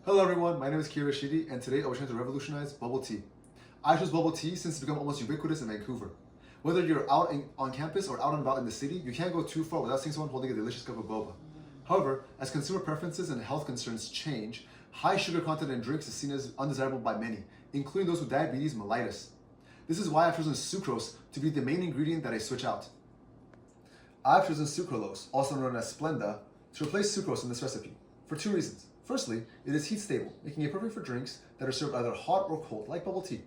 Hello everyone, my name is Kira Rashidi, and today I was trying to revolutionize bubble tea. I chose bubble tea since it's become almost ubiquitous in Vancouver. Whether you're on campus or out and about in the city, you can't go too far without seeing someone holding a delicious cup of boba. However, as consumer preferences and health concerns change, high sugar content in drinks is seen as undesirable by many, including those with diabetes mellitus. This is why I've chosen sucrose to be the main ingredient that I switch out. I've chosen sucralose, also known as Splenda, to replace sucrose in this recipe, for two reasons. Firstly, it is heat stable, making it perfect for drinks that are served either hot or cold, like bubble tea.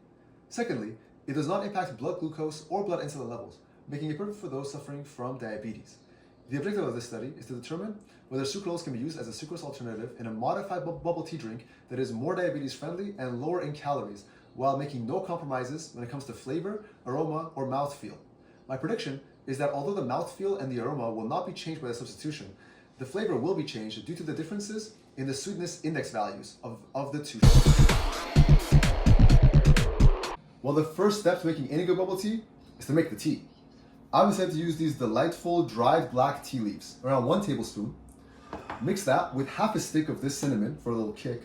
Secondly, it does not impact blood glucose or blood insulin levels, making it perfect for those suffering from diabetes. The objective of this study is to determine whether sucralose can be used as a sucrose alternative in a modified bubble tea drink that is more diabetes friendly and lower in calories, while making no compromises when it comes to flavor, aroma, or mouthfeel. My prediction is that although the mouthfeel and the aroma will not be changed by the substitution, the flavor will be changed due to the differences in the sweetness index values of the two. Well, the first step to making any good bubble tea is to make the tea. I've decided to use these delightful dried black tea leaves, around 1 tablespoon. Mix that with half a stick of this cinnamon for a little kick.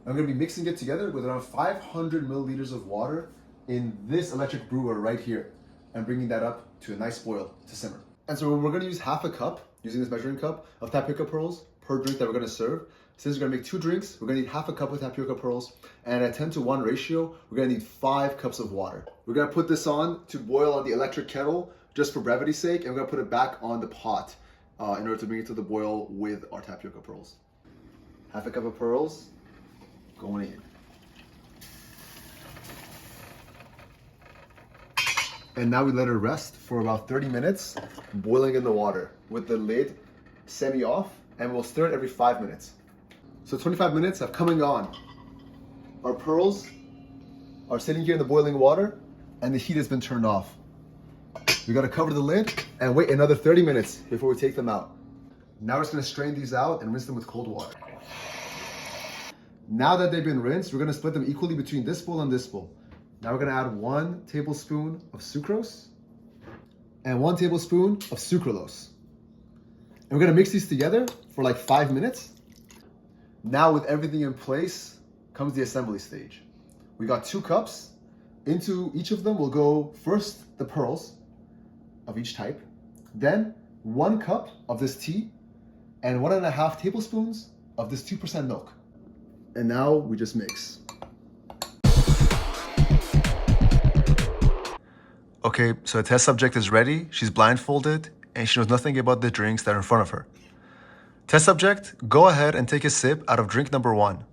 I'm going to be mixing it together with around 500 milliliters of water in this electric brewer right here, and bringing that up to a nice boil to simmer. And so we're going to use half a cup, using this measuring cup, of tapioca pearls per drink that we're going to serve. Since we're going to make 2 drinks, we're going to need half a cup of tapioca pearls, and at 10-to-1 ratio, we're going to need 5 cups of water. We're going to put this on to boil on the electric kettle, just for brevity's sake, and we're going to put it back on the pot in order to bring it to the boil with our tapioca pearls. Half a cup of pearls going in. And now we let it rest for about 30 minutes, boiling in the water with the lid semi-off, and we'll stir it every 5 minutes. So 25 minutes have come and gone. Our pearls are sitting here in the boiling water, and the heat has been turned off. We gotta cover the lid and wait another 30 minutes before we take them out. Now we're just gonna strain these out and rinse them with cold water. Now that they've been rinsed, we're gonna split them equally between this bowl and this bowl. Now we're gonna add 1 tablespoon of sucrose and 1 tablespoon of sucralose. And we're gonna mix these together for like 5 minutes. Now with everything in place comes the assembly stage. We got 2 cups. Into each of them will go first the pearls of each type, then 1 cup of this tea, and 1.5 tablespoons of this 2% milk. And now we just mix. Okay, so the test subject is ready. She's blindfolded and she knows nothing about the drinks that are in front of her. Test subject, go ahead and take a sip out of drink number 1.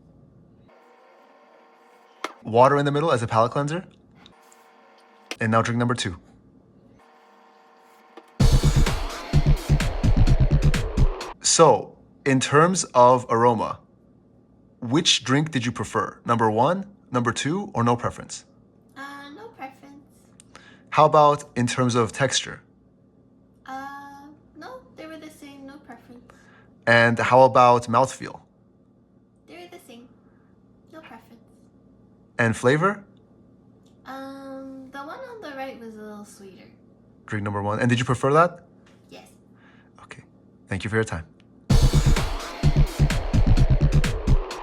Water in the middle as a palate cleanser. And now drink number 2. So, in terms of aroma, which drink did you prefer? Number 1, number 2, or no preference? No preference. How about in terms of texture? No, they were the same, no preference. And how about mouthfeel? They were the same, no preference. And flavor? The one on the right was a little sweeter. Drink number 1. And did you prefer that? Yes. Okay. Thank you for your time.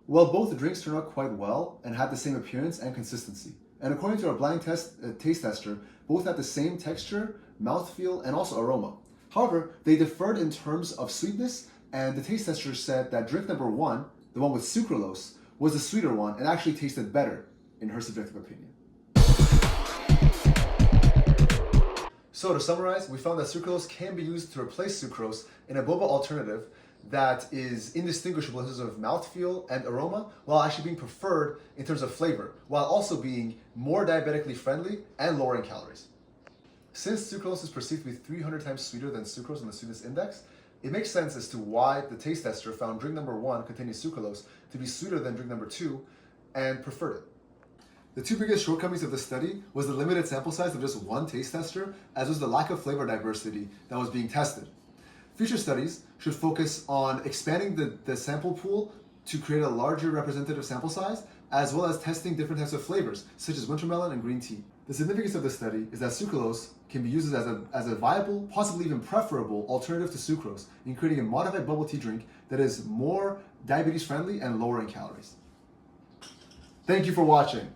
Well, both drinks turned out quite well and had the same appearance and consistency. And according to our blind taste tester, both had the same texture, mouthfeel, and also aroma. However, they differed in terms of sweetness, and the taste tester said that drink number 1, the one with sucralose, was the sweeter one and actually tasted better, in her subjective opinion. So to summarize, we found that sucralose can be used to replace sucrose in a boba alternative that is indistinguishable in terms of mouthfeel and aroma, while actually being preferred in terms of flavor, while also being more diabetically friendly and lower in calories. Since sucralose is perceived to be 300 times sweeter than sucrose in the sweetness index, it makes sense as to why the taste tester found drink number 1 containing sucralose to be sweeter than drink number 2 and preferred it. The 2 biggest shortcomings of the study was the limited sample size of just 1 taste tester, as was the lack of flavor diversity that was being tested. Future studies should focus on expanding the sample pool to create a larger representative sample size, as well as testing different types of flavors, such as wintermelon and green tea. The significance of this study is that sucralose can be used as a viable, possibly even preferable alternative to sucrose in creating a modified bubble tea drink that is more diabetes friendly and lower in calories. Thank you for watching.